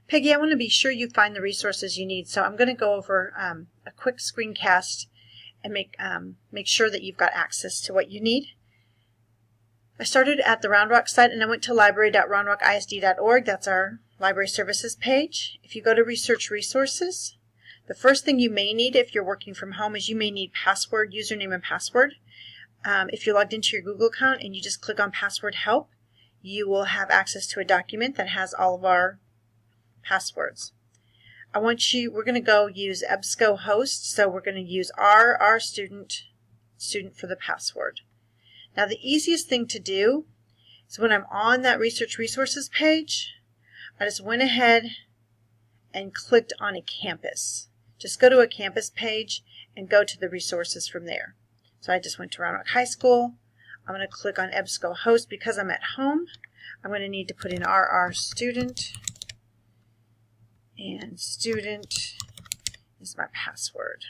Peggy, I want to be sure you find the resources you need, so I'm going to go over a quick screencast and make sure that you've got access to what you need. I started at the Round Rock site and I went to library.roundrockisd.org. That's our library services page. If you go to Research Resources, the first thing you may need if you're working from home is you may need password, username, and password. If you're logged into your Google account and you just click on Password Help, you will have access to a document that has all of our passwords. We're going to go use EBSCOhost, so we're going to use our student for the password. Now the easiest thing to do is when I'm on that Research Resources page, I just went ahead and clicked on a campus. Just go to a campus page and go to the resources from there. So I just went to Round Rock High School. I'm going to click on EBSCOhost. Because I'm at home, I'm going to need to put in RR student, and student is my password.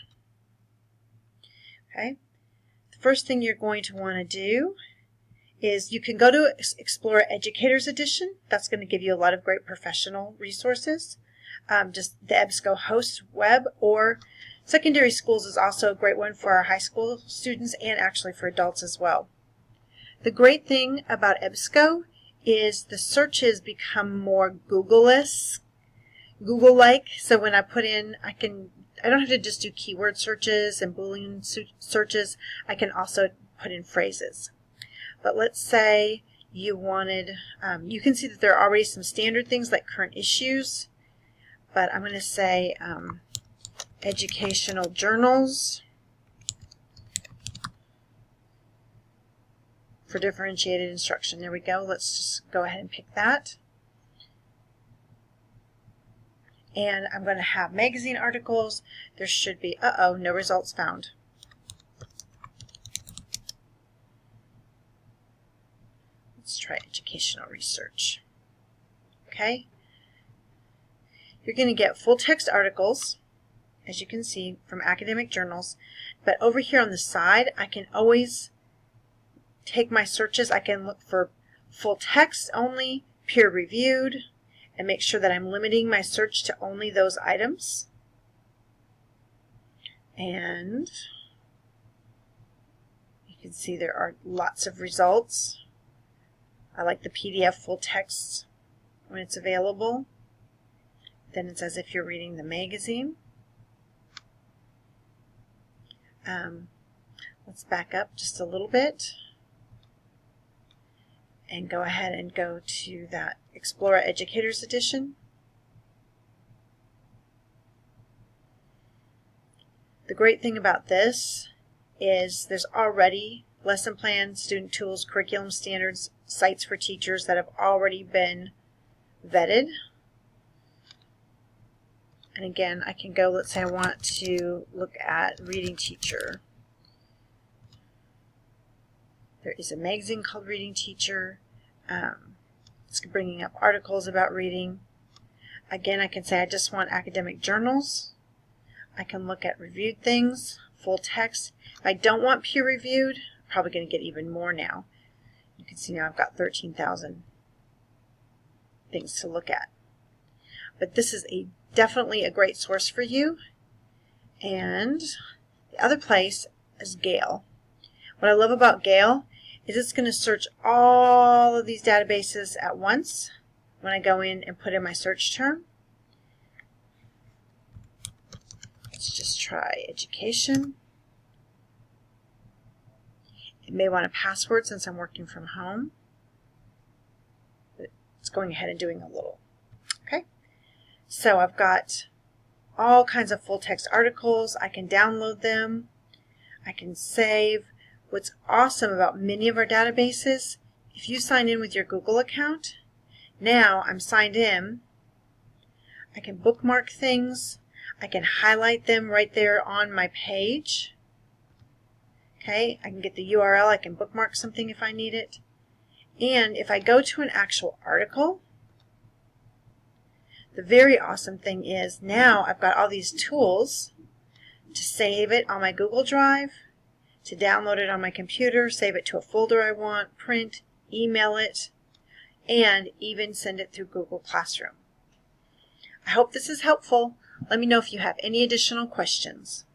Okay. The first thing you're going to want to do is you can go to Explorer Educators Edition. That's going to give you a lot of great professional resources. Just the EBSCOhost web, or Secondary Schools is also a great one for our high school students and actually for adults as well. The great thing about EBSCO is the searches become more Google-like. So when I put in, I don't have to just do keyword searches and Boolean searches. I can also put in phrases. But let's say you wanted, you can see that there are already some standard things like current issues. But I'm going to say educational journals for differentiated instruction. There we go. Let's just go ahead and pick that. And I'm going to have magazine articles. There should be, no results found. Let's try educational research. Okay. You're going to get full text articles, as you can see, from academic journals. But over here on the side, I can always take my searches. I can look for full text only, peer-reviewed, and make sure that I'm limiting my search to only those items. And you can see there are lots of results. I like the PDF full text when it's available. Then it's as if you're reading the magazine. Let's back up just a little bit and go ahead and go to that Explorer Educators Edition. The great thing about this is there's already lesson plans, student tools, curriculum standards, sites for teachers that have already been vetted. And again, I can go, let's say I want to look at Reading Teacher. There is a magazine called Reading Teacher. It's bringing up articles about reading. Again, I can say I just want academic journals. I can look at reviewed things, full text. If I don't want peer-reviewed, I'm probably going to get even more now. You can see now I've got 13,000 things to look at. But this is definitely a great source for you. And the other place is Gale. What I love about Gale is it's going to search all of these databases at once when I go in and put in my search term. Let's just try education. It may want a password since I'm working from home. But it's going ahead and doing a little. Okay. So I've got all kinds of full text articles. I can download them. I can save. What's awesome about many of our databases, if you sign in with your Google account, now I'm signed in, I can bookmark things. I can highlight them right there on my page. Okay, I can get the URL. I can bookmark something if I need it. And if I go to an actual article, the very awesome thing is now I've got all these tools to save it on my Google Drive, to download it on my computer, save it to a folder I want, print, email it, and even send it through Google Classroom. I hope this is helpful. Let me know if you have any additional questions.